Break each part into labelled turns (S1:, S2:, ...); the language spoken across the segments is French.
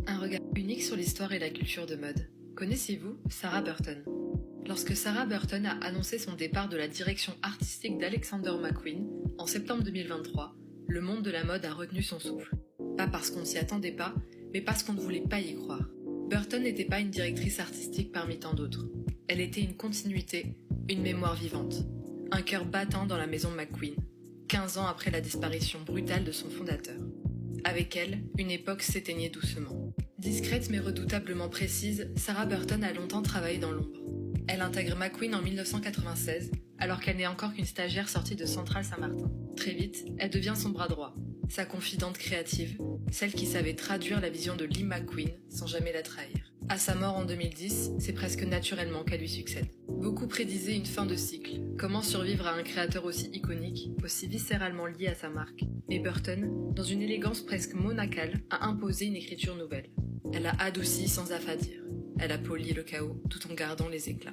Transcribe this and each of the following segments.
S1: Un regard unique sur l'histoire et la culture de mode. Connaissez-vous Sarah Burton? Lorsque Sarah Burton a annoncé son départ de la direction artistique d'Alexander McQueen en septembre 2023, le monde de la mode a retenu son souffle. Pas parce qu'on ne s'y attendait pas, mais parce qu'on ne voulait pas y croire. Burton n'était pas une directrice artistique parmi tant d'autres. Elle était une continuité, une mémoire vivante. Un cœur battant dans la maison McQueen, 15 ans après la disparition brutale de son fondateur. Avec elle, une époque s'éteignait doucement. Discrète mais redoutablement précise, Sarah Burton a longtemps travaillé dans l'ombre. Elle intègre McQueen en 1996, alors qu'elle n'est encore qu'une stagiaire sortie de Centrale Saint-Martin. Très vite, elle devient son bras droit, sa confidente créative, celle qui savait traduire la vision de Lee McQueen sans jamais la trahir. À sa mort en 2010, c'est presque naturellement qu'elle lui succède. Beaucoup prédisaient une fin de cycle. Comment survivre à un créateur aussi iconique, aussi viscéralement lié à sa marque? Mais Burton, dans une élégance presque monacale, a imposé une écriture nouvelle. Elle a adouci sans affadir. Elle a poli le chaos tout en gardant les éclats.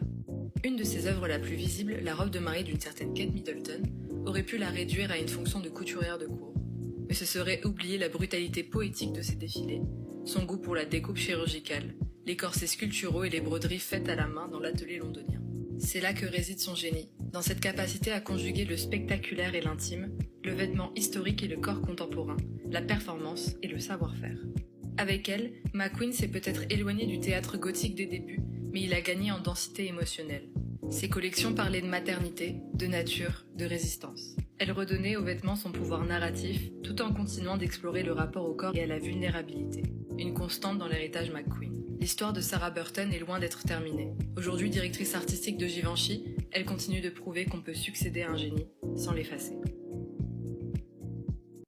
S1: Une de ses œuvres la plus visible, la robe de mariée d'une certaine Kate Middleton, aurait pu la réduire à une fonction de couturière de cour. Mais ce serait oublier la brutalité poétique de ses défilés, son goût pour la découpe chirurgicale, les corsets sculpturaux et les broderies faites à la main dans l'atelier londonien. C'est là que réside son génie, dans cette capacité à conjuguer le spectaculaire et l'intime, le vêtement historique et le corps contemporain, la performance et le savoir-faire. Avec elle, McQueen s'est peut-être éloigné du théâtre gothique des débuts, mais il a gagné en densité émotionnelle. Ses collections parlaient de maternité, de nature, de résistance. Elle redonnait aux vêtements son pouvoir narratif, tout en continuant d'explorer le rapport au corps et à la vulnérabilité. Une constante dans l'héritage McQueen. L'histoire de Sarah Burton est loin d'être terminée. Aujourd'hui directrice artistique de Givenchy, elle continue de prouver qu'on peut succéder à un génie sans l'effacer.